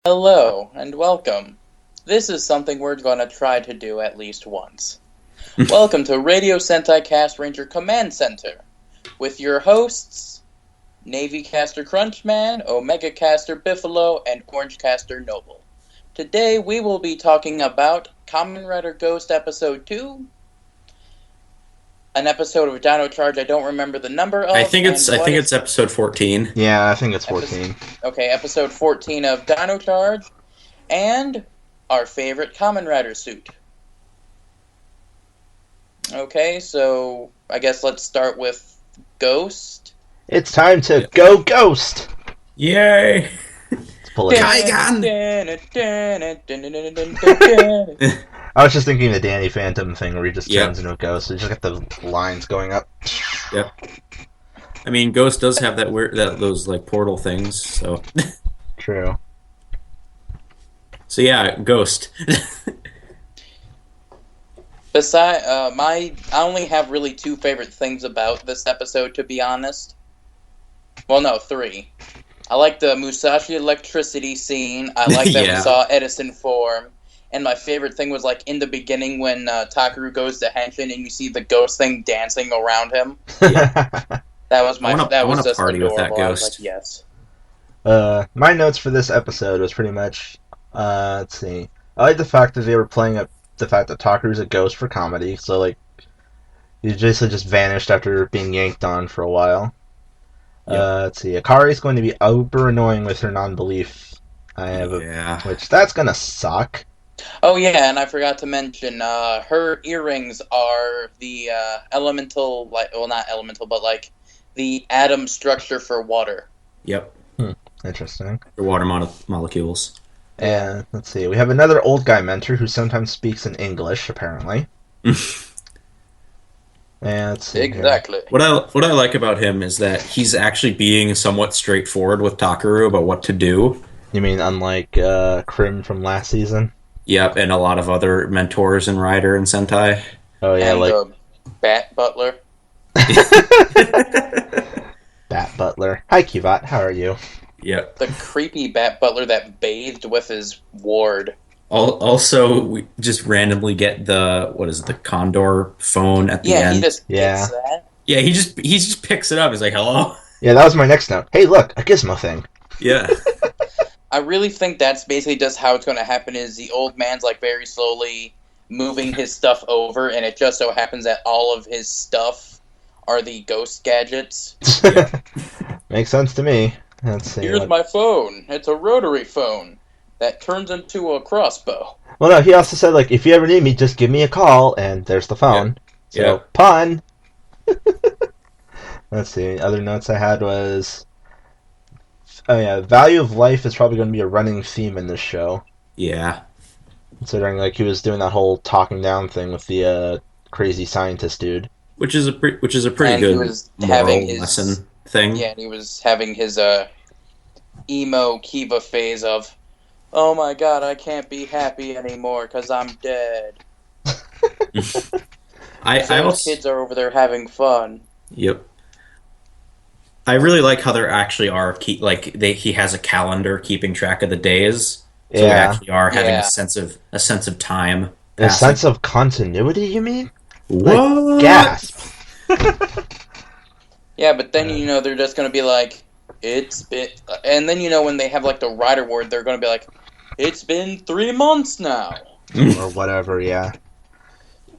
Hello, and welcome. This is something we're going to try to do at least once. Welcome to Radio Sentai Castranger Command Center, with your hosts, Navy Caster Crunchman, Omega Caster Biffalo, and Orange Caster Noble. Today we will be talking about Kamen Rider Ghost Episode 2, an episode of Dino Charge I don't remember the number of. I think it's episode 14. Yeah, I think it's 14. Episode 14 of Dino Charge, and our favorite Kamen Rider suit. Okay, so I guess let's start with Ghost. It's time to go Ghost! Yay! Let's pull it out. I was just thinking the Danny Phantom thing where he just turns into a ghost. So you just got the lines going up. Yep. I mean, Ghost does have those like portal things, so. True. So yeah, Ghost. I only have really two favorite things about this episode, to be honest. Well, no, three. I like the Musashi electricity scene. I like that we saw Edison form. And my favorite thing was, like, in the beginning when Takaru goes to Henshin and you see the ghost thing dancing around him. Yeah. That was my... I want to party adorable. with that ghost. I was like, yes. My notes for this episode was pretty much, let's see. I like the fact that they were playing up the fact that Takaru's a ghost for comedy. So, like, he basically just vanished after being yanked on for a while. Yep. Let's see. Akari's going to be uber annoying with her non-belief. Which, that's going to suck. Oh yeah, and I forgot to mention, her earrings are the elemental, not elemental, but like the atom structure for water. Yep. Interesting. For water molecules. And let's see, we have another old guy mentor who sometimes speaks in English, apparently. And let's see. Exactly. Here. What I like about him is that he's actually being somewhat straightforward with Takaru about what to do. You mean unlike Krim from last season? Yep, and a lot of other mentors in Rider and Sentai. Oh yeah, and like Bat Butler. Bat Butler. Hi, Kivat. How are you? Yep. The creepy Bat Butler that bathed with his ward. Also, we just randomly get the Condor phone at the end. Yeah, he just gets that. Yeah, he just picks it up. He's like, hello? Yeah, that was my next note. Hey, look, a gizmo thing. Yeah. I really think that's basically just how it's going to happen, is the old man's like very slowly moving his stuff over, and it just so happens that all of his stuff are the ghost gadgets. Yeah. Makes sense to me. Let's see. Here's my phone. It's a rotary phone that turns into a crossbow. Well, no, he also said, like, if you ever need me, just give me a call, and there's the phone. Yeah. So, pun! Let's see. Other notes I had was... Oh, yeah, value of life is probably going to be a running theme in this show. Yeah. Considering, like, he was doing that whole talking down thing with the crazy scientist dude. Which is a pretty good moral lesson thing. Yeah, and he was having his emo Kiva phase of, oh my god, I can't be happy anymore because I'm dead. Those kids are over there having fun. Yep. I really like how there actually are he has a calendar keeping track of the days. So they actually are having a sense of time. A sense of continuity, you mean? What? Like, gasp. Yeah, but then they're just gonna be like, it's been, and then when they have like the Rider Ward, they're gonna be like, it's been 3 months now, or whatever. Yeah.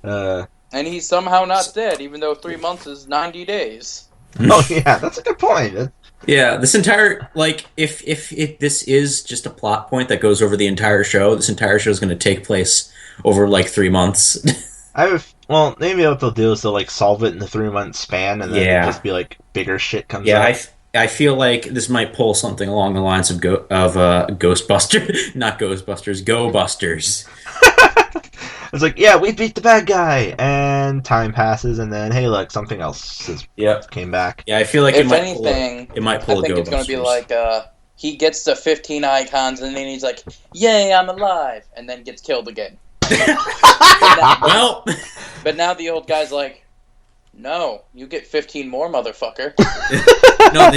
And he's somehow not dead, even though 3 months is 90 days. Oh yeah, that's a good point. Yeah, this entire, if this is just a plot point that goes over the entire show, this entire show is going to take place over 3 months. Maybe what they'll do is they'll solve it in the 3 month span, and then it'll just be bigger shit comes up. I feel like this might pull something along the lines of Ghostbusters, not Ghostbusters, Go Busters. It's like, yeah, we beat the bad guy, and time passes, and then, hey, look, something else came back. Yeah, I feel like if it might anything, pull I think it's going to be like, he gets to 15 icons, and then he's like, yay, I'm alive, and then gets killed again. But now the old guy's like, No, you get 15 more, motherfucker. No,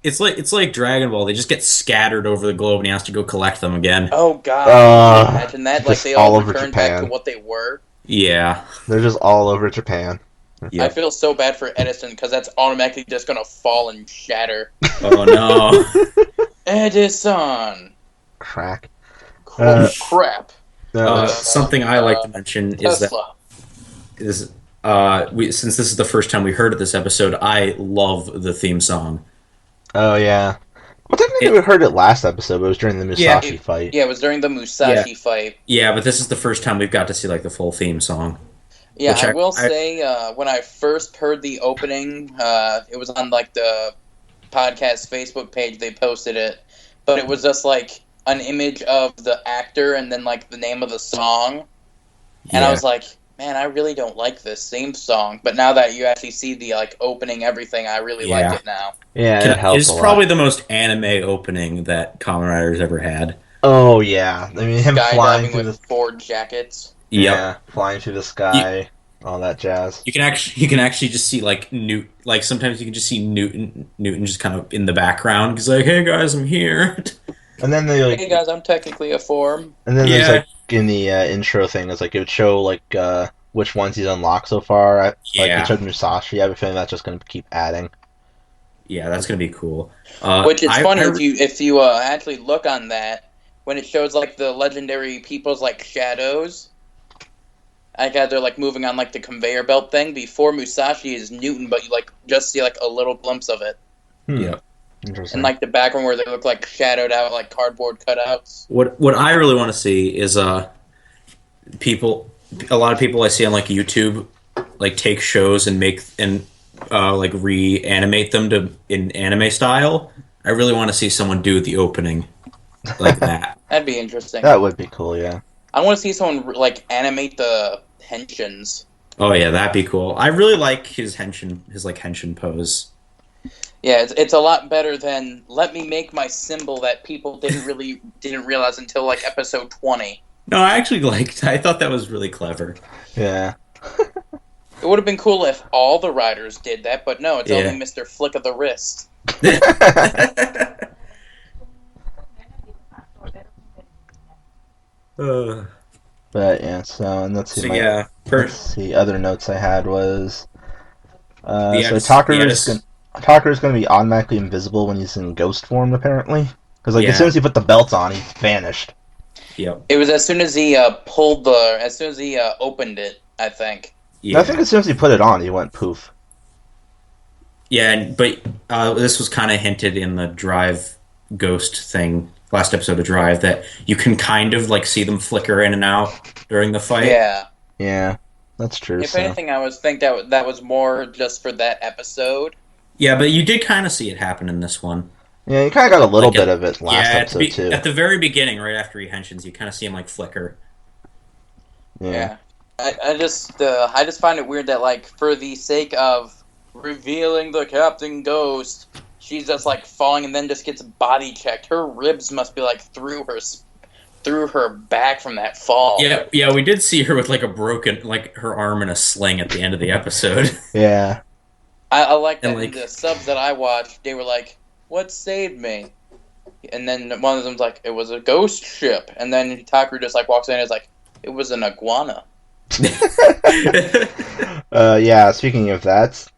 it's like Dragon Ball. They just get scattered over the globe, and he has to go collect them again. Oh god, imagine that! Like they all return back to what they were. Yeah, they're just all over Japan. Yep. I feel so bad for Edison because that's automatically just gonna fall and shatter. Oh no, Edison! Crap. Something I like to mention Tesla. Since this is the first time we heard of this episode, I love the theme song. Oh yeah. Well, technically we heard it last episode, but it was during the Musashi fight. Yeah, it was during the Musashi fight. Yeah, but this is the first time we've got to see like the full theme song. Yeah, I will say, when I first heard the opening, it was on like the podcast Facebook page, they posted it, but it was just like an image of the actor and then like the name of the song, and I was like, man, I really don't like this theme song, but now that you actually see the like opening, everything, I really like it now. Yeah, it helps. It's probably the most anime opening that Kamen Rider's ever had. Oh yeah, I mean him flying through with 4 jackets. Yep. Yeah, flying through the sky, all that jazz. You can actually just see like Newt. Like sometimes you can just see Newton just kind of in the background. He's like, "Hey guys, I'm here." And then they like, "Hey guys, I'm technically a form." And then there's like in the intro thing, it's like it would show like which ones he's unlocked so far. Like it showed Musashi. I have a feeling that's just going to keep adding. Yeah, that's going to be cool. Which is funny if you actually look on that when it shows like the legendary people's like shadows. I got they're like moving on like the conveyor belt thing. Before Musashi is Newton, but you like just see like a little glimpse of it. Yeah. And like the background where they look like shadowed out like cardboard cutouts. What I really want to see is a lot of people I see on like YouTube like take shows and make like reanimate them in anime style. I really want to see someone do the opening like that. That'd be interesting. That would be cool, yeah. I want to see someone like animate the henshins. Oh yeah, that'd be cool. I really like his henshin pose. Yeah, it's a lot better than let me make my symbol that people didn't realize until like episode 20. No, I thought that was really clever. Yeah. It would have been cool if all the riders did that, but no, it's only Mr. Flick of the Wrist. But yeah, so and let's see. Other notes I had was Takeru's going to be automatically invisible when he's in ghost form, apparently. Because like as soon as he put the belt on, he vanished. Yep. It was as soon as he opened it, I think. Yeah. I think as soon as he put it on, he went poof. Yeah, but this was kind of hinted in the Drive Ghost thing, last episode of Drive, that you can kind of like see them flicker in and out during the fight. Yeah, that's true. If anything, I was think that was more just for that episode. Yeah, but you did kind of see it happen in this one. Yeah, you kind of got a little bit of it last episode too. At the very beginning, right after he henshins, you kind of see him like flicker. Yeah. I just find it weird that like for the sake of revealing the Captain Ghost, she's just like falling and then just gets body checked. Her ribs must be like through her back from that fall. Yeah, we did see her with like a broken, like her arm in a sling at the end of the episode. Yeah. I like that. In the subs that I watched, they were like, "What saved me?" And then one of them's like, "It was a ghost ship." And then Takeru just like walks in and is like, "It was an iguana." Yeah, speaking of that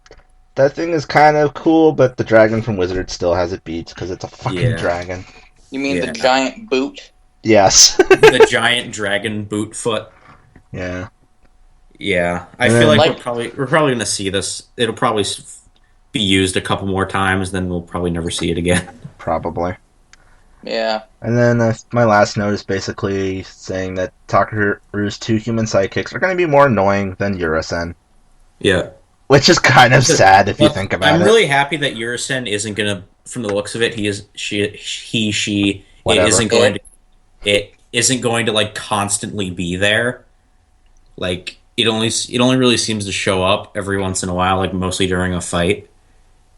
thing is kind of cool, but the dragon from Wizard still has it beat because it's a fucking dragon. You mean the giant boot? Yes. The giant dragon boot foot. Yeah. Yeah, I feel like we're probably going to see this. It'll probably be used a couple more times, then we'll probably never see it again. Probably. Yeah. And then my last note is basically saying that Takeru's 2 human sidekicks are going to be more annoying than Urisen. Yeah. Which is kind of sad if you think about it. I'm really happy that Urisen isn't going to, from the looks of it, it isn't going to like constantly be there. Like it only really seems to show up every once in a while, like mostly during a fight.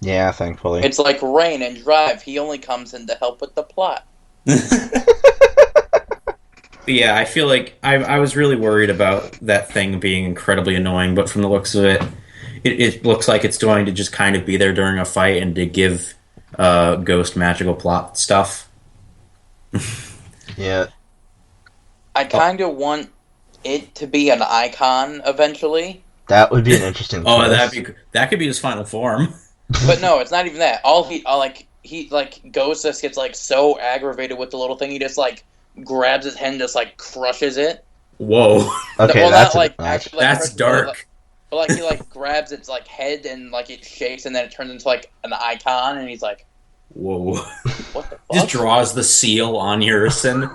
Yeah, thankfully. It's like Rain and Drive. He only comes in to help with the plot. Yeah, I feel like I was really worried about that thing being incredibly annoying, but from the looks of it, it looks like it's going to just kind of be there during a fight and to give Ghost magical plot stuff. Yeah. I kind of want it to be an icon eventually. That would be an interesting twist. That could be his final form. But no, it's not even that. Ghost just gets like so aggravated with the little thing, he just like grabs his head and just like crushes it. Whoa. Okay, well, that's not, like, actually, like, that's dark. But like he like grabs its like head and like it shakes and then it turns into like an icon and he's like, whoa. What the fuck? Just draws the seal on Urison.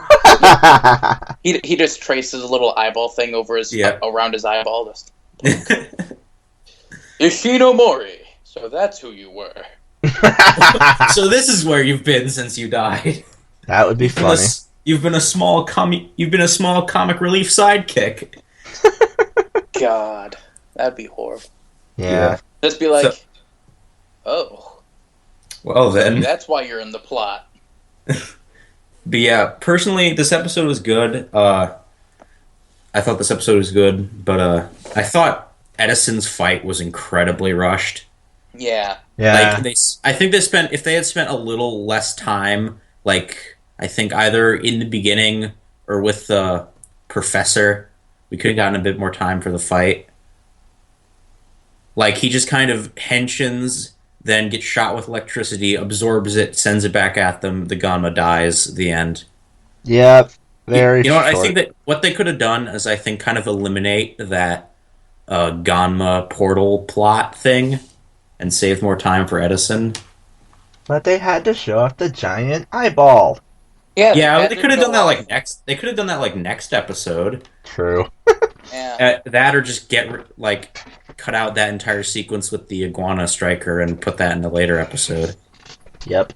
He just traces a little eyeball thing over his around his eyeball. Just Ishinomori. So that's who you were. So this is where you've been since you died. That would be funny. You've been a small comic relief sidekick. God, that'd be horrible. Yeah. Just be like, oh. Well then. That's why you're in the plot. But yeah, personally, this episode was good. I thought this episode was good, but I thought Edison's fight was incredibly rushed. Yeah. Yeah. Like I think if they had spent a little less time, like I think either in the beginning or with the professor, we could have gotten a bit more time for the fight. Like he just kind of henshins, then gets shot with electricity, absorbs it, sends it back at them. The Ganma dies. The end. Yep. Very. You know what? short. I think that what they could have done is I think kind of eliminate that Ganma portal plot thing and save more time for Edison. But they had to show off the giant eyeball. Yeah, they could have done that like next. They could have done that like next episode. True. Yeah. That or just cut out that entire sequence with the iguana striker and put that in a later episode. Yep.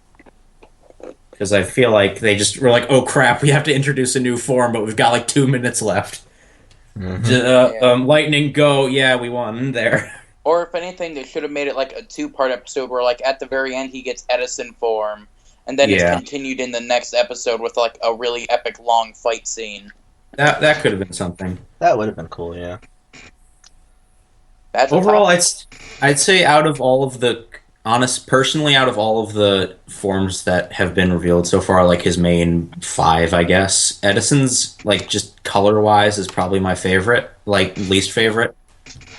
Because I feel like they just were like, oh crap, we have to introduce a new form, but we've got like 2 minutes left. Mm-hmm. Lightning, go! Yeah, we won there. Or if anything, they should have made it like a 2-part episode where like at the very end he gets Edison form, and then it's continued in the next episode with like a really epic long fight scene. That could have been something. That would have been cool, yeah. Overall, I'd say out of all of the forms that have been revealed so far, like his main 5, I guess, Edison's like just color wise is probably my favorite, like least favorite.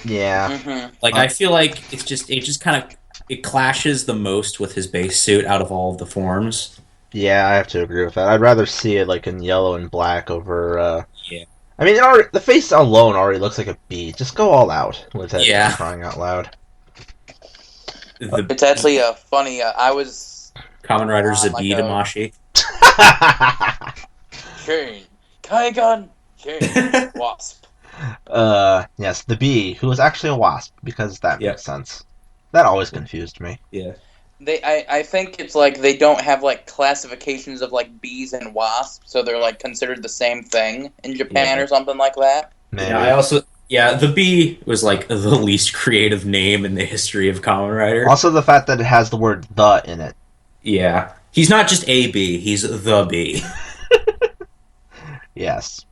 Yeah. Mm-hmm. Like I feel like it just kind of it clashes the most with his base suit out of all of the forms. Yeah, I have to agree with that. I'd rather see it like in yellow and black over. Yeah. I mean, the face alone already looks like a bee. Just go all out with it. Yeah. Crying out loud. It's actually funny. I was Kamen Rider Zabi Damashi. Chain, Kaigan, Chain, Wasp. Yes, the bee, who was actually a wasp, because that makes sense. That always confused me. Yeah. I think it's like they don't have like classifications of like bees and wasps, so they're like considered the same thing in Japan or something like that. Maybe. Yeah, the bee was like the least creative name in the history of Kamen Rider. Also the fact that it has the word "the" in it. Yeah. He's not just a bee, he's the bee. Yes.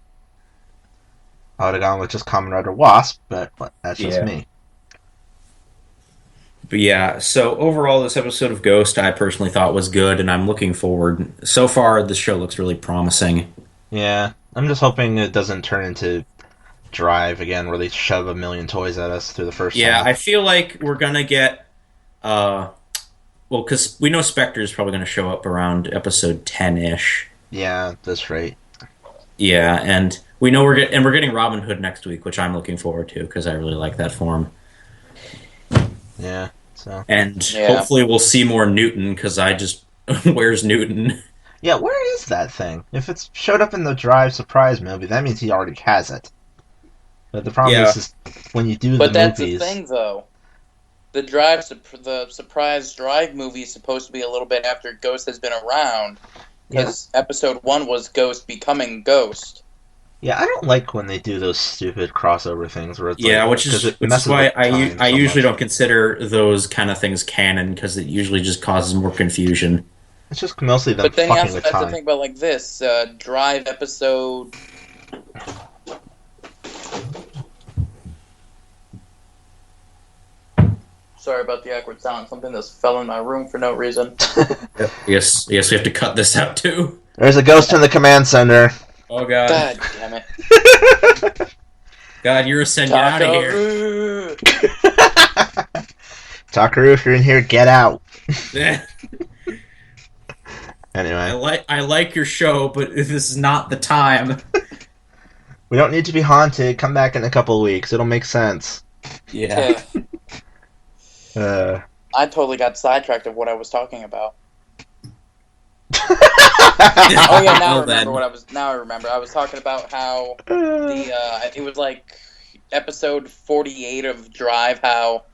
I would have gone with just Kamen Rider Wasp, but that's just me. But yeah, so overall, this episode of Ghost I personally thought was good, and I'm looking forward. So far, the show looks really promising. Yeah, I'm just hoping it doesn't turn into Drive again, where they shove a million toys at us through the first time. I feel like we're gonna get, because we know Spectre's probably gonna show up around episode 10-ish. Yeah, that's right. Yeah, and we know we're getting Robin Hood next week, which I'm looking forward to because I really like that form. Yeah. So. And hopefully we'll see more Newton, because I just... Where's Newton? Yeah, where is that thing? If it's showed up in the Drive surprise movie, that means he already has it. But the problem is when you do the movies... But that's the thing, though. The surprise Drive movie is supposed to be a little bit after Ghost has been around, because episode 1 was Ghost becoming Ghost. Yeah, I don't like when they do those stupid crossover things where it's which is why I usually don't consider those kind of things canon, because it usually just causes more confusion. It's just mostly them fucking with time. But then you have to think about like this, Drive episode... Sorry about the awkward silence. Something just fell in my room for no reason. Yes, we have to cut this out too. There's a ghost in the command center. Oh god. God damn it. God, you're a send out of here. Takaru, if you're in here, get out. Anyway. I like your show, but this is not the time. We don't need to be haunted. Come back in a couple of weeks. It'll make sense. Yeah. I totally got sidetracked of what I was talking about. Oh yeah, now I remember. I was talking about how it was like episode 48 of Drive, how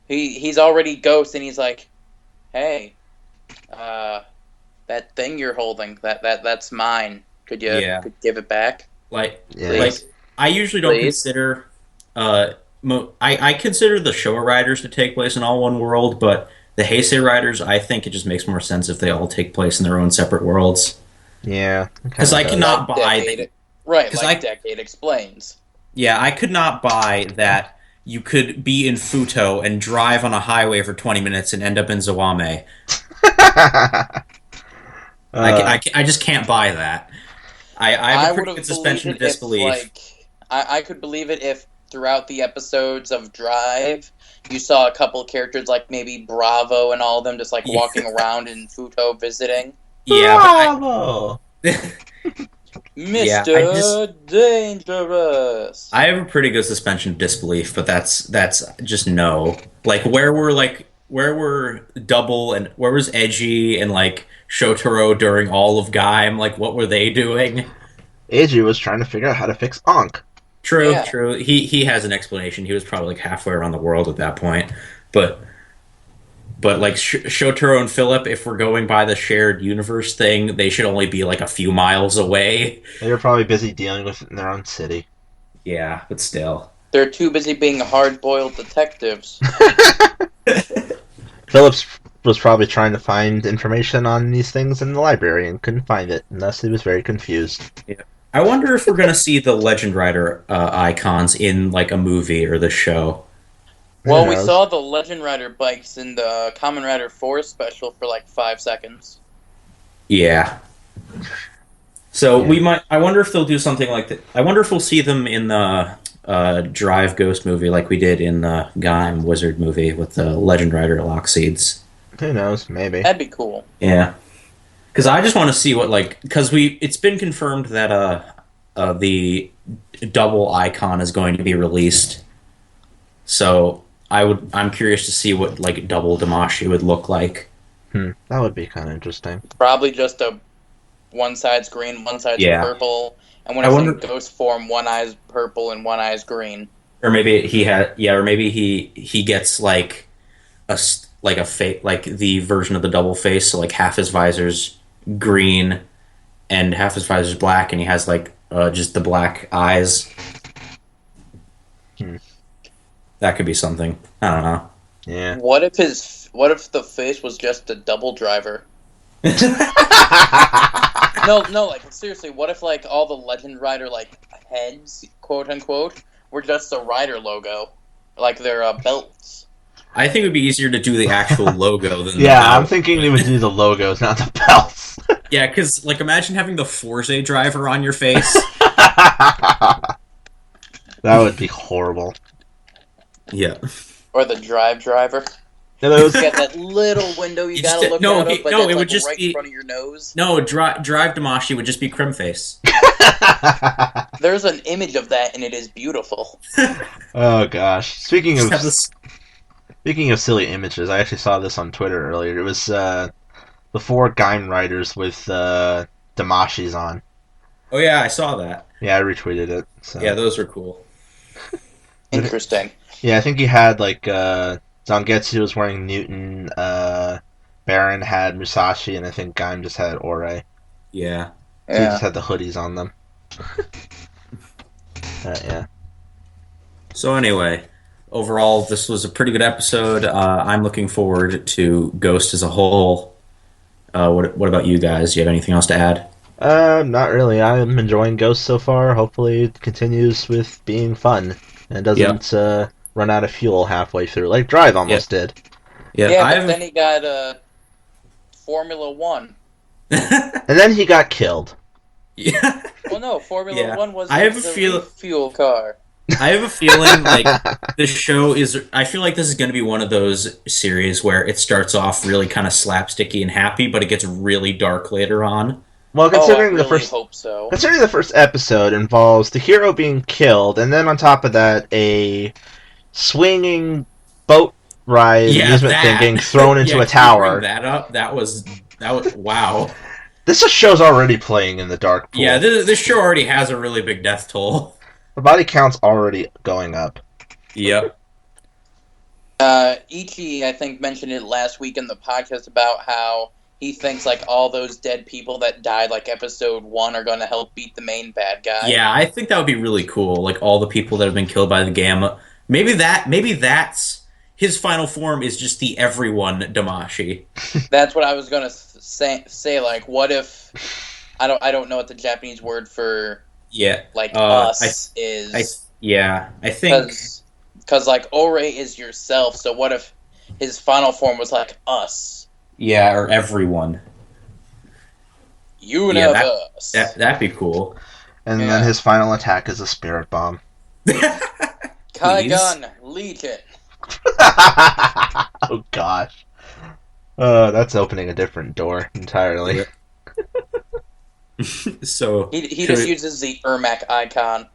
he's already Ghost and he's like, "Hey, that thing you're holding, that's mine. Could you give it back?" Like I usually don't consider I consider the Showa Riders to take place in all one world, but the Heisei Riders, I think it just makes more sense if they all take place in their own separate worlds. Yeah. Because I cannot buy... Decade explains. Yeah, I could not buy that you could be in Futo and drive on a highway for 20 minutes and end up in Zawame. I just can't buy that. I have a pretty good suspension of disbelief. I could believe it if throughout the episodes of Drive, you saw a couple characters like maybe Bravo and all of them just like walking around in Futo visiting. Yeah, Bravo! Mr. Dangerous! I have a pretty good suspension of disbelief, but that's just no. Like, where were Double and where was Edgy and like Shotaro during all of Gaim? Like, what were they doing? Edgy was trying to figure out how to fix Ankh. True. He has an explanation. He was probably like halfway around the world at that point. But like Shotaro and Philip, if we're going by the shared universe thing, they should only be like a few miles away. They were probably busy dealing with it in their own city. Yeah, but still. They're too busy being hard-boiled detectives. Phillips was probably trying to find information on these things in the library and couldn't find it, and thus he was very confused. Yeah. I wonder if we're going to see the Legend Rider icons in like a movie or the show. Well, we saw the Legend Rider bikes in the Kamen Rider 4 special for like 5 seconds. Yeah. So we might... I wonder if they'll do something like that. I wonder if we'll see them in the Drive Ghost movie like we did in the Gaim Wizard movie with the Legend Rider Lockseeds. Who knows? Maybe. That'd be cool. Yeah. Because I just want to see what, like... Because it's been confirmed that the double icon is going to be released. So I'm curious to see what, like, double Damashi would look like. That would be kind of interesting. Probably just one side's green, one side's purple, and when it's in ghost form, one eye's purple and one eye's green. Or maybe he gets like a like the version of the double face, so like half his visor's green and half his visor's black, and he has like just the black eyes. That could be something. I don't know. Yeah. What if the face was just a double driver? No, like seriously, what if like all the Legend Rider like heads, quote unquote, were just a rider logo, like their belts? I think it would be easier to do the actual logo than I'm thinking they would do the logos, not the belts. Yeah, because like imagine having the Forza driver on your face. That would be horrible. Yeah. Or the driver. No, those... You got that little window you gotta look out of, but it would like just right be in front of your nose. No, Drive Damashi would just be Crimface. There's an image of that, and it is beautiful. Oh gosh! Speaking of silly images, I actually saw this on Twitter earlier. It was the 4 Gaim Riders with Damashis on. Oh yeah, I saw that. Yeah, I retweeted it. So. Yeah, those were cool. Interesting. Yeah, I think you had like Zangetsu was wearing Newton, Baron had Musashi, and I think Gaim just had Ore. Yeah. So he just had the hoodies on them. Yeah. So anyway, overall, this was a pretty good episode. I'm looking forward to Ghost as a whole. What about you guys? Do you have anything else to add? Not really. I'm enjoying Ghost so far. Hopefully it continues with being fun and doesn't run out of fuel halfway through, like Drive almost did. Yeah, but then he got Formula 1. And then he got killed. Yeah. Well, no, Formula 1 was a fuel car. I have a feeling like this show is. I feel like this is going to be one of those series where it starts off really kind of slapsticky and happy, but it gets really dark later on. Well, considering considering the first episode involves the hero being killed, and then on top of that, a swinging boat ride amusement thing getting thrown into a tower. Bring that up. That was wow. This show's already playing in the dark pool. Yeah, this show already has a really big death toll. The body count's already going up. Yep. Ichi, I think, mentioned it last week in the podcast about how he thinks like all those dead people that died like episode 1 are going to help beat the main bad guy. Yeah, I think that would be really cool. Like all the people that have been killed by the Gamma. Maybe that's his final form is just the everyone Damashi. That's what I was going to say. Like, what if I don't know what the Japanese word for us is. I think because like Ore is yourself. So what if his final form was like us? Yeah, or everyone. Universe. That'd be cool. And then his final attack is a spirit bomb. Kaigan Legion. Oh gosh. That's opening a different door entirely. So he just uses the Ermac icon.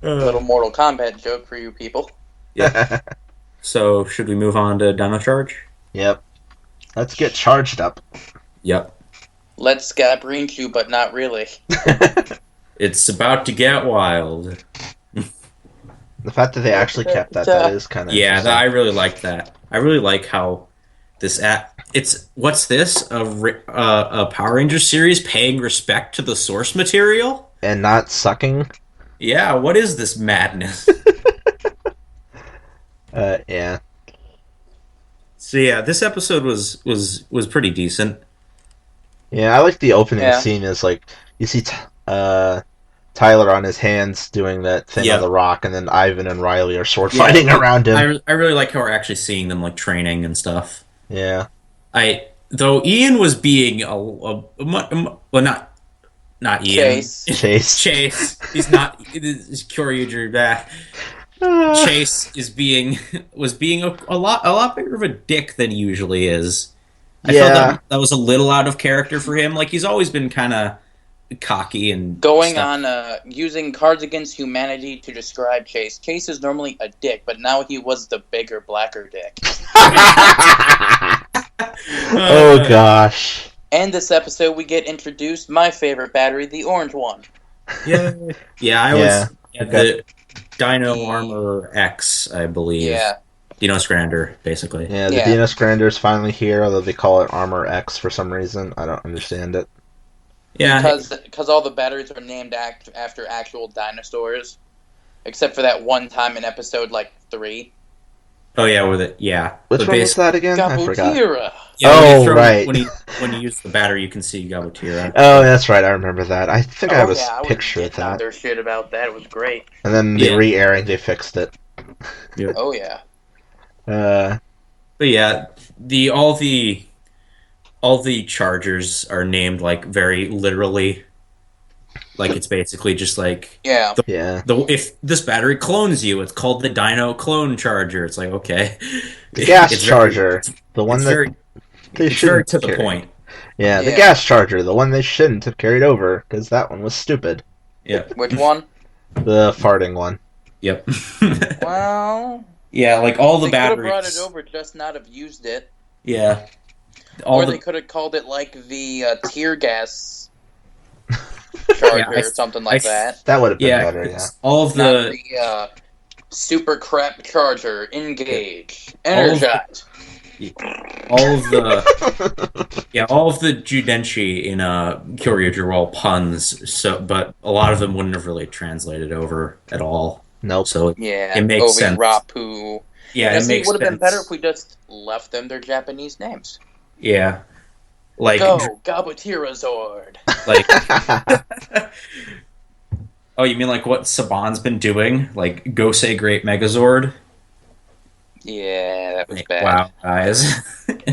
Little Mortal Kombat joke for you people. Yeah. So should we move on to Dino Charge? Yep. Let's get charged up. Yep. Let's Gabriel you, but not really. It's about to get wild. The fact that they actually kept that is kind of I really like that. I really like how this it's what's this a Power Rangers series paying respect to the source material and not sucking. Yeah, what is this madness? Yeah. So yeah, this episode was pretty decent. Yeah, I like the opening scene. Is like you see Tyler on his hands doing that thing on the rock, and then Ivan and Riley are sword fighting around him. I really like how we're actually seeing them like training and stuff. Yeah. Though Ian was being not Ian. Chase. He's not. Kyoryuger. Chase was being a lot bigger of a dick than he usually is. I felt that was a little out of character for him. Like he's always been kind of cocky and going on using Cards Against Humanity to describe Chase. Chase is normally a dick, but now he was the bigger, blacker dick. Oh gosh. And this episode we get introduced my favorite battery, the orange one. Yeah. The Dino Armor X, I believe. Yeah. Dino Scrander, basically. Yeah, the Dino Scrander is finally here, although they call it Armor X for some reason. I don't understand it. Yeah, because all the batteries are named after actual dinosaurs, except for that one time in episode 3. Oh yeah, Which one was that again? I forgot. Yeah, right. When you use the battery, you can see Gabotira. Oh, that's right. I remember that. I think I have a picture of that. Their shit about that. It was great. And then the re-airing, they fixed it. Yep. Oh yeah. But yeah, all the chargers are named very literally. Like it's basically just if this battery clones you, it's called the Dino Clone Charger. It's like okay, the gas charger, the one that they very to the point. Yeah, the gas charger, the one they shouldn't have carried over because that one was stupid. Yeah, which one? The farting one. Yep. Well. Yeah, all the batteries. They could have brought it over, just not have used it. Yeah. They could have called it the tear gas charger or something like that. That would have been better, yeah. All of the super crap charger, engage, energize. All of the Judenshi in Kyoryuger were all puns, but a lot of them wouldn't have really translated over at all. Nope. So it makes Obi, sense. Rapu. Yeah, it makes sense. It would have been better if we just left them their Japanese names. Yeah. Go, Gabotira Zord. Oh, you mean like what Saban's been doing? Like, Gosei Great Megazord? Yeah, that was bad. Wow, guys.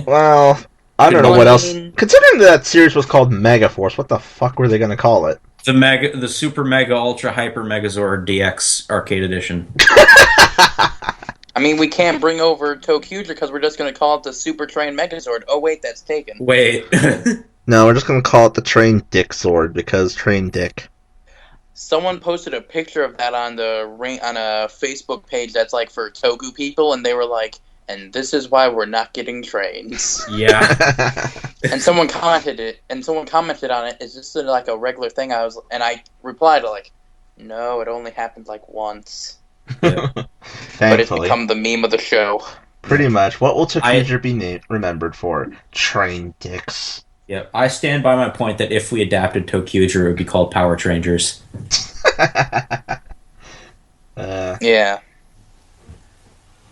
Well, I don't know Well, what I else. mean- Considering that series was called Megaforce, what the fuck were they going to call it? The Super Mega Ultra Hyper Megazord DX Arcade Edition. I mean, we can't bring over Tokuja because we're just going to call it the Super Train Megazord. Oh, wait, that's taken. Wait. No, we're just going to call it the Train Dick Sword because Train Dick. Someone posted a picture of that on a Facebook page that's like for Toku people, and they were like, "And this is why we're not getting trains." Yeah. And someone commented on it. Is this like a regular thing? I replied like, "No, it only happened like once." Yeah. But it's Thankfully. become the meme of the show. Pretty much. What will Tokuja be remembered for? Train Dicks. Yeah, I stand by my point that if we adapted Tokuja, it would be called Power Rangers. Yeah.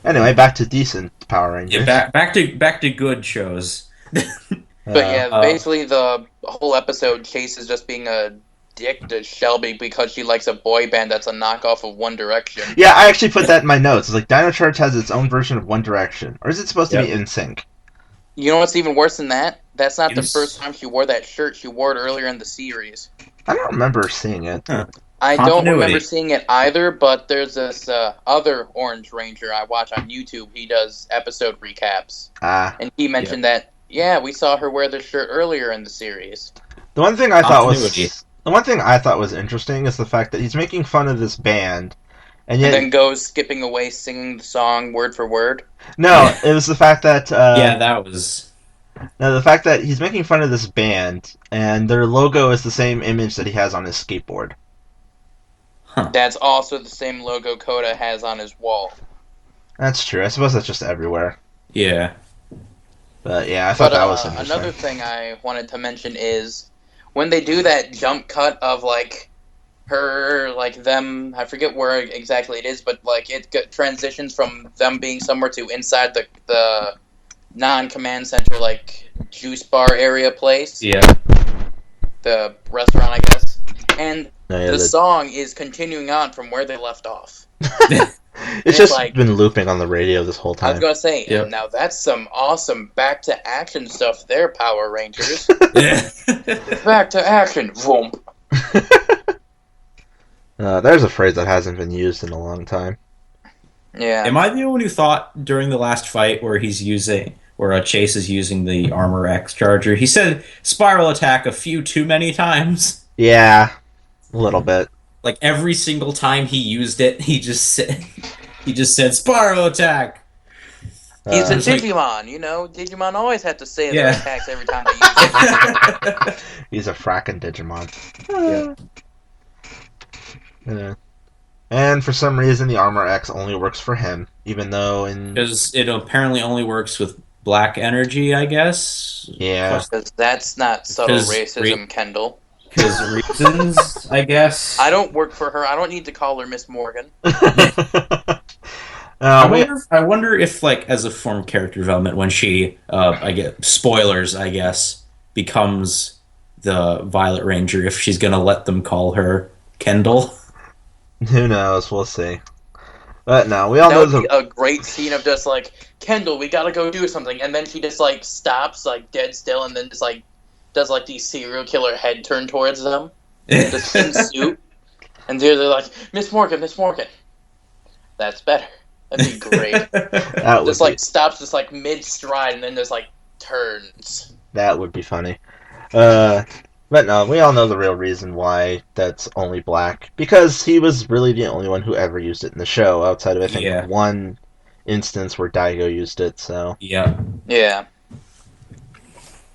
Anyway, back to decent Power Rangers. Yeah, back to good shows. But yeah, basically the whole episode, Chase is just being a dick to Shelby because she likes a boy band that's a knockoff of One Direction. Yeah, I actually put that in my notes. It's like Dino Charge has its own version of One Direction. Or is it supposed to be NSYNC? You know what's even worse than that? That's not the Yes. first time she wore that shirt. She wore it earlier in the series. I don't remember seeing it. Huh. I don't Continuity. remember seeing it either, but there's this other Orange Ranger I watch on YouTube. He does episode recaps. And he mentioned that, yeah, we saw her wear this shirt earlier in the series. The one thing I thought Continuity. was interesting is the fact that he's making fun of this band, and yet And then goes skipping away singing the song word for word. no, it was the fact that Yeah, that was. no, the fact that he's making fun of this band, and their logo is the same image that he has on his skateboard. That's also the same logo Koda has on his wall. That's true. I suppose that's just everywhere. Yeah. But yeah, I thought that was interesting. Another thing I wanted to mention is when they do that jump cut of like her, like them, I forget where exactly it is, but like it transitions from them being somewhere to inside the non-command center, like juice bar area place. Yeah. The restaurant, I guess. And No, yeah, the song is continuing on from where they left off. it's just like- been looping on the radio this whole I time. was gonna say, Yep. now that's some awesome back to action stuff there, Power Rangers. Yeah. Back to action, boom. There's a phrase that hasn't been used in a long time. Yeah. Am I the only one who thought during the last fight where Chase is using the Armor X Charger, he said spiral attack a few too many times? Yeah, a little bit. Like every single time he used it, he just said spiral attack. He's a It's like- Digimon, you know? Digimon always have to say Yeah. their attacks every time they use it. He's a frackin' Digimon. Yeah. Yeah. And for some reason, the Armor X only works for him, even though in Because it apparently only works with black energy, I guess. yeah, Because that's not subtle 'Cause racism, Kendall. Because reasons, I guess. I don't work for her. I don't need to call her Miss Morgan. I wonder if, like, as a form of character development, when she, I get spoilers, I guess, becomes the Violet Ranger, if she's gonna let them call her Kendall. who knows? We'll see. But no, we all That know would be the a great scene of just like, Kendall, we gotta go do something. And then she just like stops, like dead still, and then just like does like the serial killer head turn towards them. Just in suit. And they're like, Miss Morgan, Miss Morgan. That's better. That'd be great. that would Just like stops just like mid stride and then just like turns. that would be funny. But no, we all know the real reason why that's only black, because he was really the only one who ever used it in the show, outside of I think one instance where Daigo used it. So Yeah. Yeah.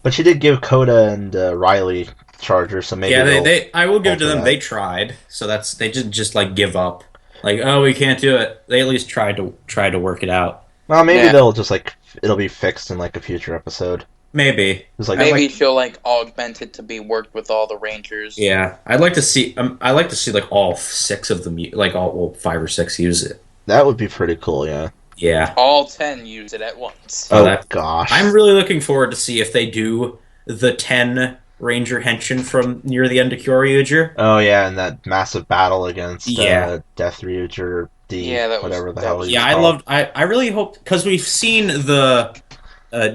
but she did give Koda and Riley chargers, so maybe They I will give it to alter them, that. they tried. So they just like give up. Like, oh, we can't do it. They at least tried to work it out. Well, maybe Yeah. they'll just like it'll be fixed in like a future episode. Maybe. It's like Maybe she'll like augment it to be worked with all the Rangers. Yeah, I'd like to see. I like to see like all 6 of them, like all 5 or 6 use it. that would be pretty cool. Yeah. Yeah. All 10 use it at once. Oh, Oh that- gosh. I'm really looking forward to see if they do the 10 Ranger Henshin from near the end of Kyoryuger. Oh yeah, and that massive battle against Death Ryuger D, Yeah, that was- whatever the that hell was- he's Yeah, called. I really hope, because we've seen the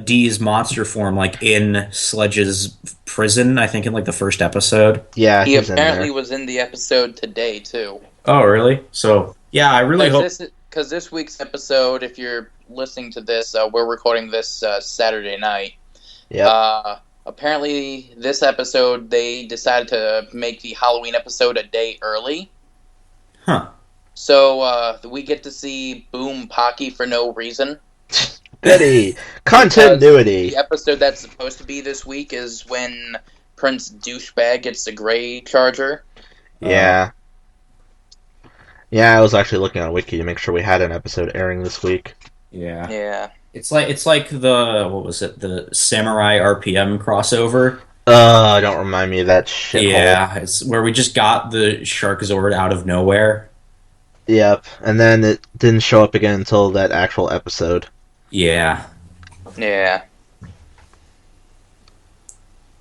D's monster form like in Sledge's prison, I think in like the first episode. Yeah, He he's in there. apparently was in the episode today too. Oh, really? So yeah, I really hope. Because this week's episode, if you're listening to this, we're recording this Saturday night. Yep. Apparently, this episode, they decided to make the Halloween episode a day early. Huh. So, we get to see Boom Pocky for no reason. Goody! Continuity! The episode that's supposed to be this week is when Prince Douchebag gets the Grey Charger. Yeah. Yeah, I was actually looking on Wiki to make sure we had an episode airing this week. Yeah. Yeah. It's like the, what was it, the Samurai RPM crossover. Don't remind me of that shit. Yeah, it's where we just got the Shark Zord out of nowhere. Yep, and then it didn't show up again until that actual episode. Yeah. Yeah.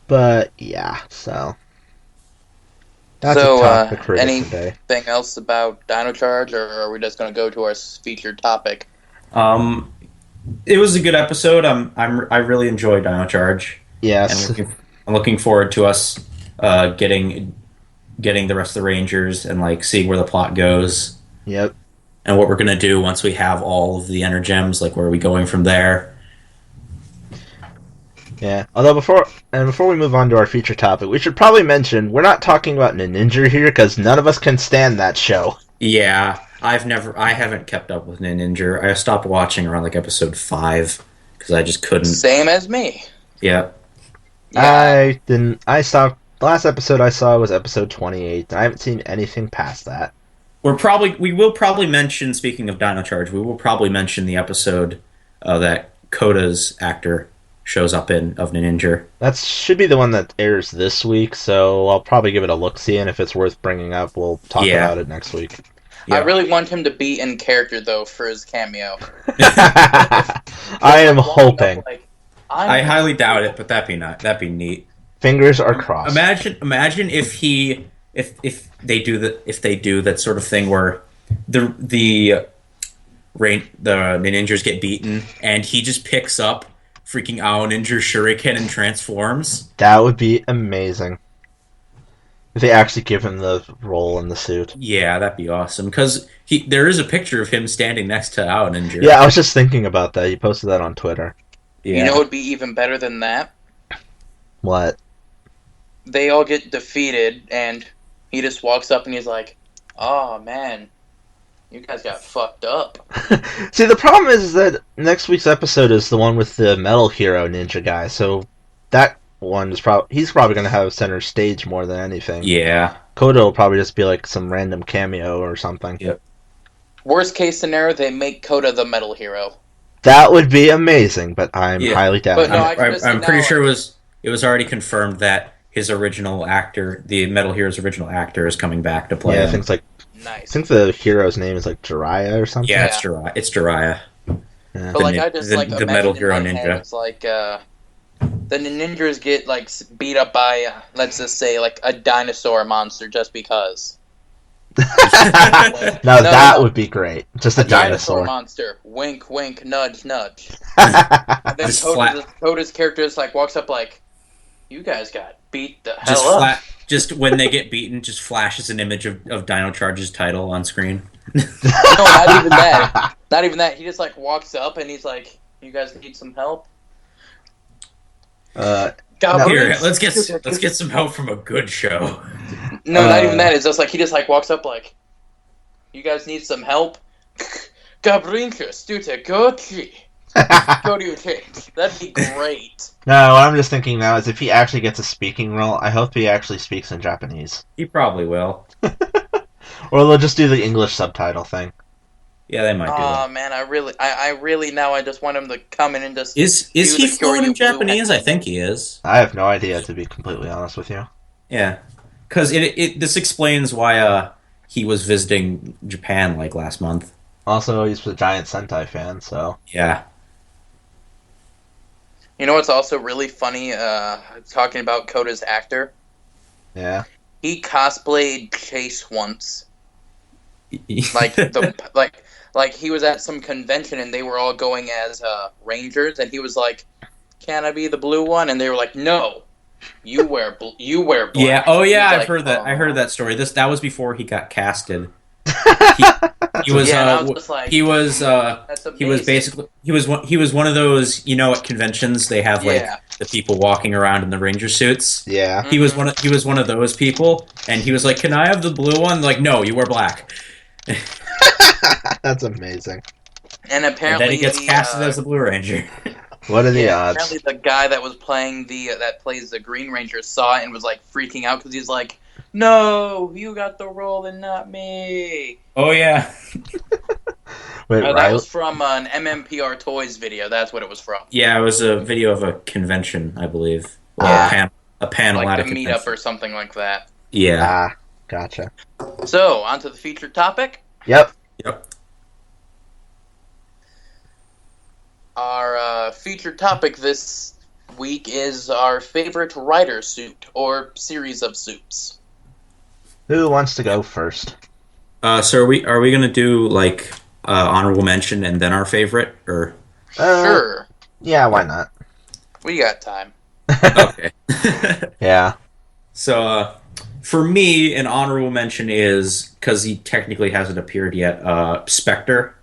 But yeah, so that's So, a topic for a different day. anything else about Dino Charge, or are we just going to go to our featured topic? It was a good episode. I really enjoyed Dino Charge. Yes. And I'm looking forward to us getting the rest of the Rangers and like seeing where the plot goes. Yep. And what we're gonna do once we have all of the Energems, like where are we going from there? Yeah. Although before we move on to our feature topic, we should probably mention we're not talking about Ninja here because none of us can stand that show. Yeah, I haven't kept up with Ninja. I stopped watching around like episode 5 because I just couldn't. Same as me. Yeah. I didn't. I stopped. The last episode I saw was episode 28. I haven't seen anything past that. We will probably mention, speaking of Dino Charge, we will probably mention the episode that Koda's actor shows up in of Ninja. That should be the one that airs this week, so I'll probably give it a look-see, and if it's worth bringing up, we'll talk about it next week. Yeah. I really want him to be in character, though, for his cameo. I am hoping. I highly doubt it, but that'd be neat. Fingers are crossed. Imagine if they do that sort of thing where the ninjas get beaten and he just picks up freaking Ao Ninja Shuriken and transforms. That would be amazing. If they actually give him the role in the suit. Yeah, that'd be awesome. Because there is a picture of him standing next to Ao Ninja. Yeah, I was just thinking about that. He posted that on Twitter. Yeah. You know what would be even better than that? What? They all get defeated, and he just walks up and he's like, "Oh man, you guys got fucked up." See, the problem is that next week's episode is the one with the Metal Hero Ninja guy, so that one is he's probably going to have center stage more than anything. Yeah. Koda will probably just be like some random cameo or something. Yep. Worst case scenario, they make Koda the metal hero. That would be amazing, but I'm highly doubting. But no, it. I'm pretty sure it was already confirmed that his original actor, the Metal Hero's original actor, is coming back to play. Yeah, him. I think it's like Nice. I think the hero's name is like Jiraiya or something. Yeah, it's Jiraiya. Yeah. But like I just the like the imagine Metal in Hero my head, Ninja. it's like the ninjas get like beat up by let's just say like a dinosaur monster just because. Now that would be great. Just a Dinosaur dinosaur. monster. Wink, wink, nudge, nudge. Yeah, And then Just Koda's character just like walks up like, "You guys got beat the hell up." Just when they get beaten, just flashes an image of Dino Charge's title on screen. No, not even that. Not even that. He just like walks up and he's like, "You guys need some help?" God, Here, let's get some help from a good show. No, not even that. It's just like he just like walks up like, "You guys need some help?" Gabrinka, stute gochi. Go to your change. That'd be great. No, what I'm just thinking now is if he actually gets a speaking role, I hope he actually speaks in Japanese. He probably will. Or they'll just do the English subtitle thing. Yeah, they might do Oh that. man, I really now I just want him to come in and just. Is do he the fluent in Kyoryu Blue Japanese? I think he is. I have no idea, to be completely honest with you. Yeah, because this explains why he was visiting Japan like last month. Also, he's a giant Sentai fan, so... Yeah. You know what's also really funny? Talking about Koda's actor. Yeah. He cosplayed Chase once. Like he was at some convention and they were all going as Rangers, and he was like, "Can I be the blue one?" And they were like, "No, you wear black." Yeah. Oh yeah, I've like, heard that. I heard that story. That was before he got casted. He was. Yeah, and I was just like, that's He was basically. He was one of those. You know, at conventions they have like the people walking around in the ranger suits. Yeah. He was one of those people, and he was like, "Can I have the blue one?" Like, no, you wear black. That's amazing. And apparently, and then he gets casted as the Blue Ranger. What are the odds? Apparently, the guy that was playing that plays the Green Ranger saw it and was like freaking out because he's like, "No, you got the role and not me." Oh yeah. Wait, that was from an MMPR Toys video. That's what it was from. Yeah, it was a video of a convention, I believe, or a panel like at a meetup or something like that. Yeah. Gotcha. So, on to the featured topic. Yep. Our featured topic this week is our favorite rider suit or series of suits. Who wants to go first? So are we gonna do like honorable mention and then our favorite, or? Sure. Yeah, why not? We got time. Okay. Yeah. So for me, an honorable mention is, because he technically hasn't appeared yet, Spectre.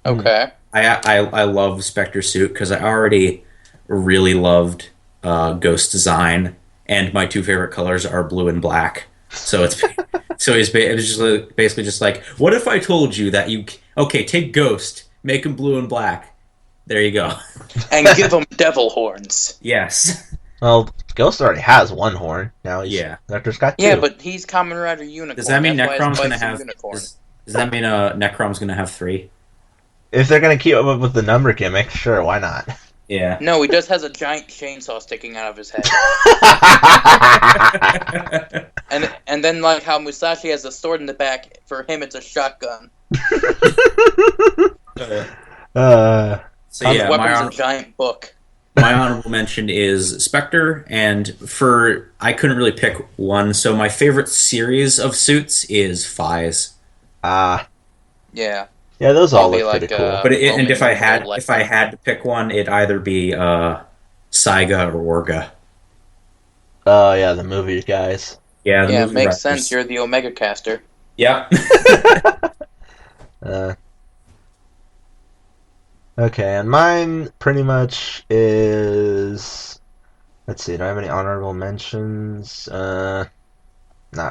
Okay. I love Spectre's suit because I already really loved Ghost design, and my two favorite colors are blue and black. So it was just basically just like, what if I told you that take Ghost, make him blue and black, there you go, and give him devil horns. Yes. Well, Ghost already has one horn now. Spectre's got two. Yeah, but he's Kamen Rider Unicorn. Does that mean That's Necrom's gonna have? Does that mean Necrom's gonna have 3? If they're gonna keep up with the number gimmick, sure, why not? Yeah. No, he just has a giant chainsaw sticking out of his head. and then like how Musashi has a sword in the back, for him it's a shotgun. So yeah, his weapon's a giant book. My honorable mention is Spectre, and I couldn't really pick one, so my favorite series of suits is Fies. Yeah. Yeah, those all look pretty cool. But if I had to pick one, it'd either be Saiga or Orga. Oh yeah, the movie guys. Yeah, it makes sense. You're the Omega caster. Yeah. Okay, and mine pretty much is. Let's see. Do I have any honorable mentions? Not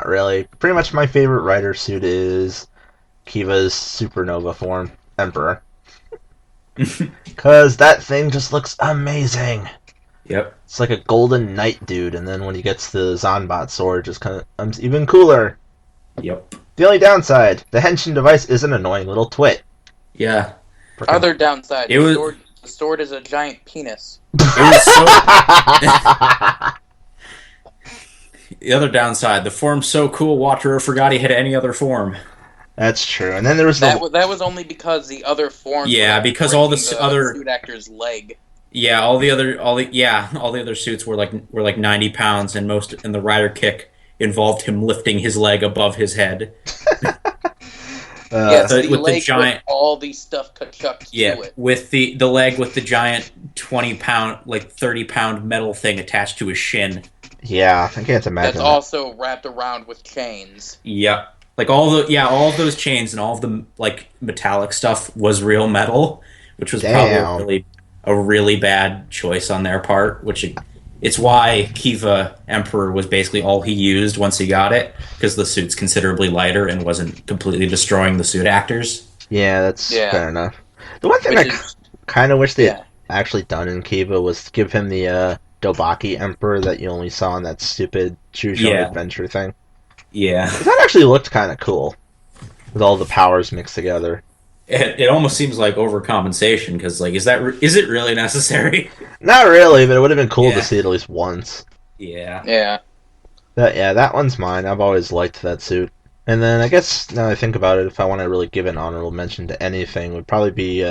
really. Pretty much my favorite rider suit is Kiva's supernova form, Emperor. Because that thing just looks amazing. Yep. It's like a golden knight dude, and then when he gets the Zonbot sword, just kind of even cooler. Yep. The only downside, the henshin device is an annoying little twit. Yeah. Other downside, the sword is a giant penis. The other downside, the form's so cool, Watcher forgot he had any other form. That's true. And then there was that was only because the other form. Yeah, because all the other suit actor's leg. Yeah, all the other suits were like 90 pounds, and the rider kick involved him lifting his leg above his head. Yes, the leg with giant, with all these stuff chucked to it. With the leg with the giant 20-pound, like 30-pound metal thing attached to his shin. Yeah, I can't imagine. That's also wrapped around with chains. Yep. Like all of those chains and all of the like metallic stuff was real metal, which was probably a really bad choice on their part, it's why Kiva Emperor was basically all he used once he got it, because the suit's considerably lighter and wasn't completely destroying the suit actors. Yeah, that's fair enough. The one thing I kind of wish they had actually done in Kiva was give him the Dobaki Emperor that you only saw in that stupid Choose Your Adventure thing. Yeah. That actually looked kind of cool, with all the powers mixed together. It almost seems like overcompensation, because like, is it really necessary? Not really, but it would have been cool to see it at least once. Yeah. Yeah. That one's mine. I've always liked that suit. And then I guess now I think about it, if I want to really give an honorable mention to anything, it would probably be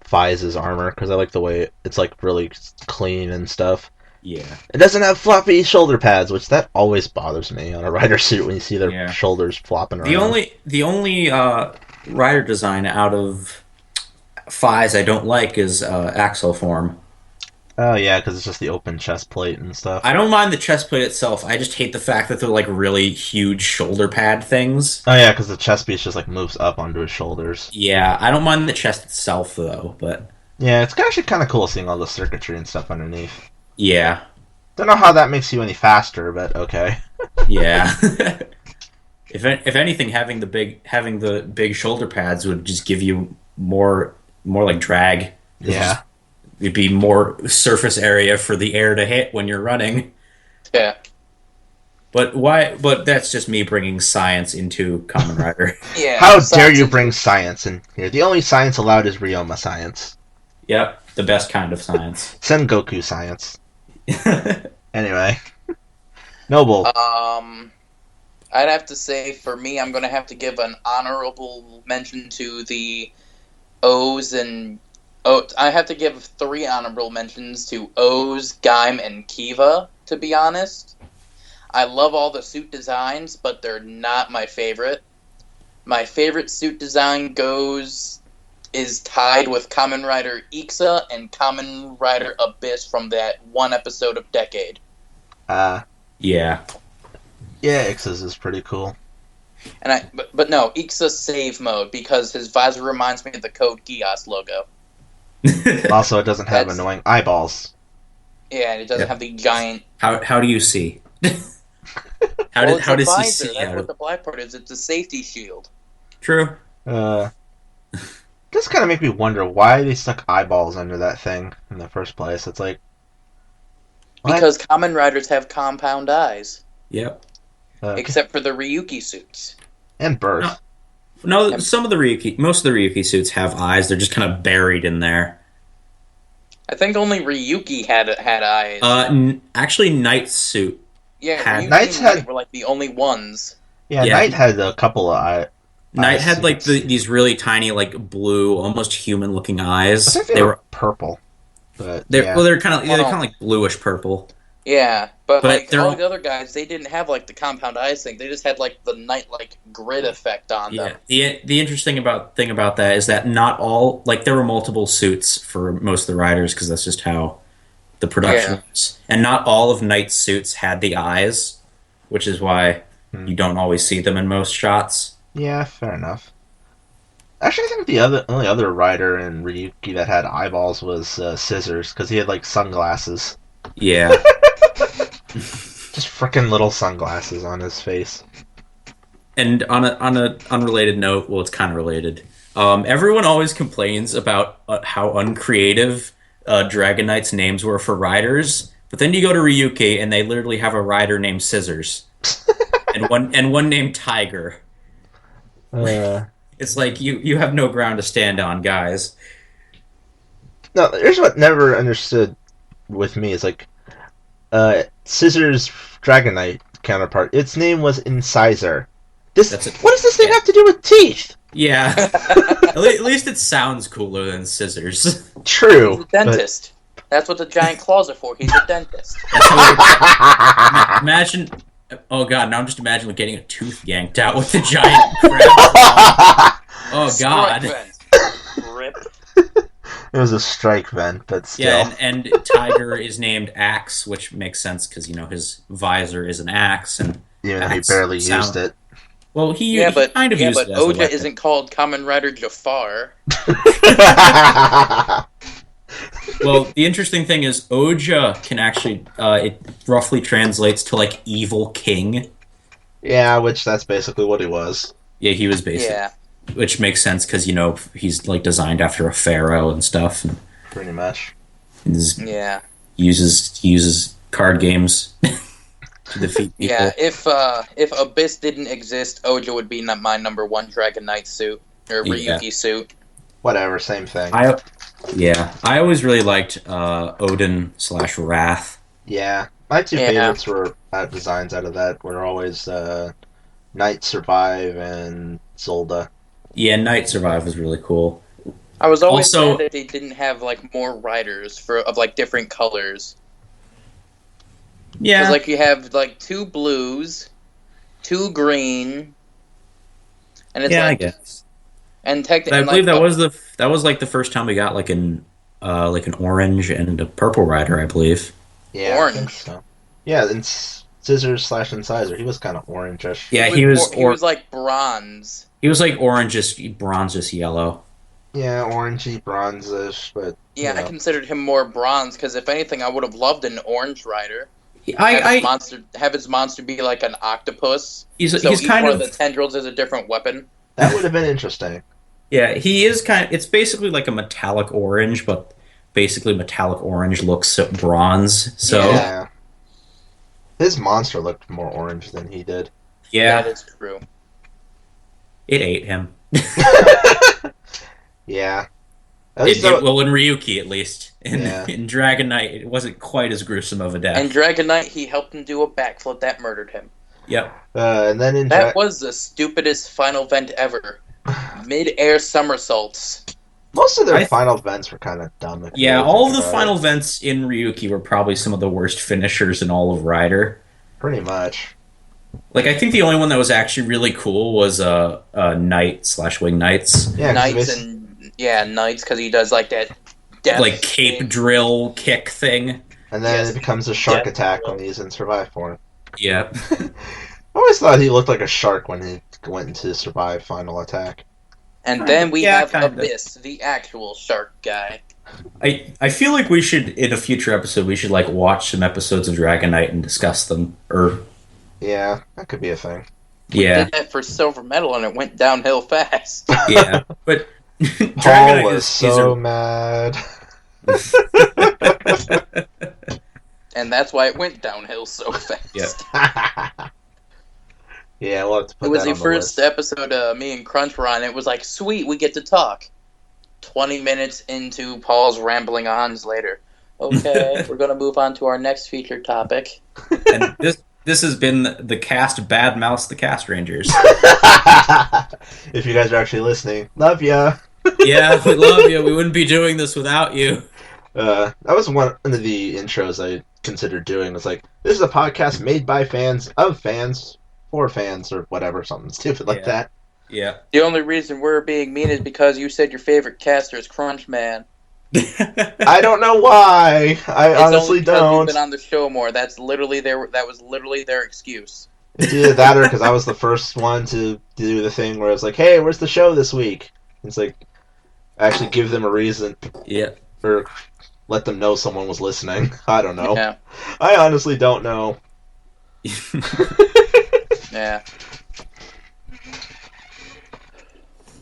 Fize's armor because I like the way it's like really clean and stuff. Yeah. It doesn't have floppy shoulder pads, which that always bothers me on a rider suit when you see their shoulders flopping around. The only rider design out of Fize I don't like is Axle Form. Oh yeah, because it's just the open chest plate and stuff. I don't mind the chest plate itself. I just hate the fact that they're like really huge shoulder pad things. Oh yeah, because the chest piece just like moves up onto his shoulders. Yeah, I don't mind the chest itself though, but yeah, it's actually kind of cool seeing all the circuitry and stuff underneath. Yeah. Don't know how that makes you any faster, but okay. Yeah. If anything, having the big shoulder pads would just give you more like drag. Yeah. It'd be more surface area for the air to hit when you're running. Yeah. But why? But that's just me bringing science into Kamen Rider. Yeah. How dare you bring science in here? The only science allowed is Ryoma science. Yep, the best kind of science. Sengoku science. Anyway. Noble. I'd have to say, for me, I'm going to have to give an honorable mention to the O's and... I have to give 3 honorable mentions to O's, Gaim, and Kiva, to be honest. I love all the suit designs, but they're not my favorite. My favorite suit design is tied with Kamen Rider Ichida and Kamen Rider Abyss from that one episode of Decade. Yeah. Yeah, Ixida's is pretty cool. But no, Ixida's save mode, because his visor reminds me of the Code Geass logo. Also, it doesn't have annoying eyeballs. Yeah, and it doesn't have the giant... How do you see? How does he see? That's what the black part is. It's a safety shield. True. Does kind of make me wonder why they stuck eyeballs under that thing in the first place. It's like... what? Because Kamen Riders have compound eyes. Yep. Except for the Ryuki suits. And Birth. No, most of the Ryuki suits have eyes. They're just kind of buried in there. I think only Ryuki had eyes. Actually, Knight's suit. Yeah, Ryuki Knight's and Knight were like the only ones. Yeah, Knight had a couple of eyes. Knight had like these really tiny, like blue, almost human-looking eyes. I think they were purple. But they're kind of like bluish purple. Yeah, but like all the other guys, they didn't have like the compound eyes thing. They just had like the Knight like grid effect on them. The interesting thing about that is that not all, like, there were multiple suits for most of the riders because that's just how the production was, and not all of Knight's suits had the eyes, which is why you don't always see them in most shots. Yeah, fair enough. Actually, I think the only other rider in Ryuki that had eyeballs was Scissors, because he had like sunglasses. Yeah. Just frickin' little sunglasses on his face. And on a unrelated note, well, it's kind of related. Everyone always complains about how uncreative Dragon Knight's names were for riders, but then you go to Ryuki and they literally have a rider named Scissors, and one named Tiger. It's like you have no ground to stand on, guys. No, here's what never understood with me is like Scissors Dragon Knight counterpart. Its name was Incisor. What does this thing have to do with teeth? Yeah. At least it sounds cooler than Scissors. True. He's a dentist. That's what the giant claws are for. He's a dentist. Imagine... Oh god, now I'm just imagining getting a tooth yanked out with the giant crab claw. Oh god. Rip. It was a strike vent, but still. Yeah, and Tiger is named Axe, which makes sense because, his visor is an axe, and even though he barely used it. Well, he kind of used it as Oja isn't called Kamen Rider Jafar. Well, the interesting thing is Oja can actually, it roughly translates to, like, evil king. Yeah, which that's basically what he was. Yeah, he was basically. Yeah. Which makes sense because, he's, like, designed after a pharaoh and stuff. And pretty much. Yeah. Uses card games to defeat people. Yeah, if Abyss didn't exist, Oja would be my number 1 Dragon Knight suit, or Ryuki suit. Whatever, same thing. I always really liked Odin/Wrath. Yeah, my 2 favorites were designs out of that were always Knight Survive and Zolda. Yeah, Knight Survive was really cool. I was always Also- mad that they didn't have like more riders of like different colors. Yeah. Because like you have like 2 blues, 2 green, and it's Yeah, I like guess. and But I technically believe like, that was like the first time we got like an orange and a purple rider, I believe. Yeah, I think Orange. so. Yeah, and Scissors/Incisor, he was kind of orangish. Yeah, he was like bronze. he was like orangish, bronzish yellow. Yeah, orangey, bronzish, but Yeah, you know. I considered him more bronze because if anything, I would have loved an orange rider. Have his monster be like an octopus. He's So each kind one of of the tendrils is a different weapon. That would have been interesting. yeah, he is kind of, it's basically like a metallic orange, but basically metallic orange looks bronze. So Yeah. His monster looked more orange than he did. yeah, That is true. it ate him. Yeah. At least Well, in Ryuki at least. Yeah. In Dragon Knight, it wasn't quite as gruesome of a death. And Dragon Knight, he helped him do a backflip that murdered him. Yep. and then in That was the stupidest final vent ever. Mid-air somersaults. most of their I th- final vents were kind of dumb. if you Yeah, really all think of the about final it. vents in Ryuki were probably some of the worst finishers in all of Rider. Pretty much. Like, I think the only one that was actually really cool was Knight/Wing Knights. Yeah, 'cause Knights basi- and Knights because he does like that death Like cape thing. drill kick thing. and then Yes. it becomes a shark Yeah. attack when he's in survive form. Yeah. I always thought he looked like a shark when he went into survive final attack. And then we Yeah, have kinda. Abyss, the actual shark guy. I feel like we should, in a future episode, we should like watch some episodes of Dragon Knight and discuss them. Or Yeah, that could be a thing. yeah, Did that for Silver Medal and it went downhill fast. yeah. But Dragon Paul Knight was so mad. And that's why it went downhill so fast. Yeah. Yeah, we'll have to put It was that the on the first list. episode me and Crunch were on. It was like, sweet, we get to talk. 20 minutes into Paul's rambling ons later. Okay, we're going to move on to our next featured topic. and this has been the cast Bad Mouse the Castrangers. If you guys are actually listening, love ya. Yeah, we love you. We wouldn't be doing this without you. That was one of the intros I considered doing. Was like, this is a podcast made by fans of fans for fans or whatever, something stupid like Yeah. that. Yeah. The only reason we're being mean is because you said your favorite caster is Crunchman. I don't know why. I It's honestly only because don't. we've been on the show more. That was literally their excuse. It's either that or because I was the first one to do the thing where I was like, hey, where's the show this week? It's like, actually give them a reason Yeah. or let them know someone was listening. I don't know. Yeah. I honestly don't know. Yeah.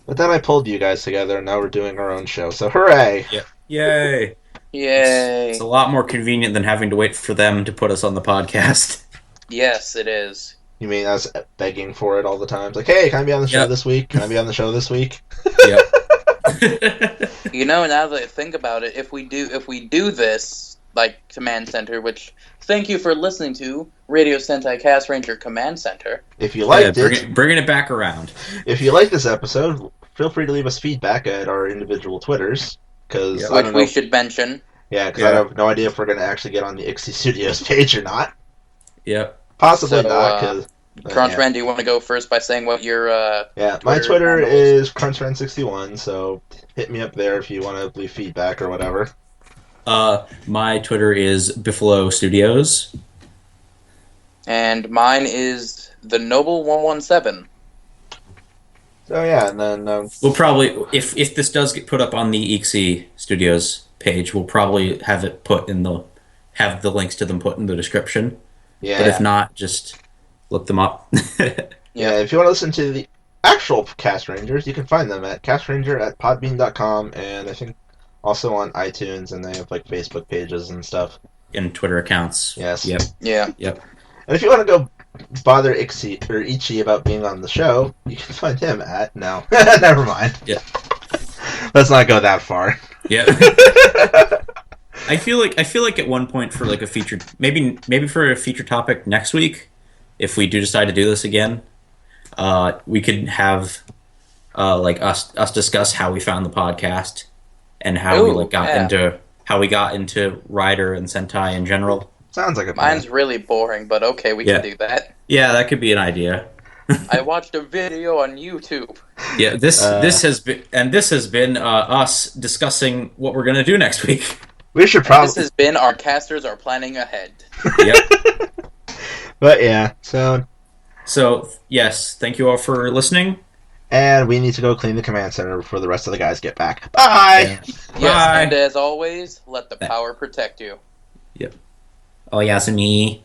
But then I pulled you guys together, and now we're doing our own show. So hooray! Yay. Yay. It's a lot more convenient than having to wait for them to put us on the podcast. Yes, it is. You mean I was begging for it all the time? It's like, hey, can I be on the show Yep. this week? Can I be on the show this week? Yep. You know, now that I think about it, if we do this, like Command Center, which thank you for listening to Radio Sentai Castranger Command Center. If you liked Yeah, it, bringing it back around. if you like this episode, feel free to leave us feedback at our individual Twitters. Because Yep. I Which don't know. we should mention. Yeah, because Yeah. I have no idea if we're going to actually get on the Ixie Studios page or not. Yep. Possibly So, not, because... Crunchman, do you want to go first by saying what your Yeah, my Twitter Twitter handle is Crunchman61, so hit me up there if you want to leave feedback or whatever. My Twitter is Biffalo Studios. and mine is the Noble 117. So yeah, and then We'll probably, if this does get put up on the Ixie Studios page, we'll probably have the links to them put in the description. yeah, But if not, just look them up. yeah, if you want to listen to the actual Cast Rangers, you can find them at castranger@podbean.com, and I think also on iTunes, and they have like Facebook pages and stuff. And Twitter accounts. Yes. Yep. Yeah. And if you want to go bother Ichi about being on the show, you can find him at never mind. Yeah. Let's not go that far. Yeah. I feel like at one point for like a featured maybe for a feature topic next week, if we do decide to do this again, we could have like us discuss how we found the podcast and how we like got into Rider and Sentai in general. Sounds like a plan. Mine's really boring, but okay, we can do that. Yeah, that could be an idea. I watched a video on YouTube. Yeah, this has been us discussing what we're gonna do next week. We should probably. This has been our casters are planning ahead. Yep. But yeah, so yes, thank you all for listening. And we need to go clean the command center before the rest of the guys get back. Bye! Yes, Bye. and as always, let the power protect you. Yep. Oh, Yasumi.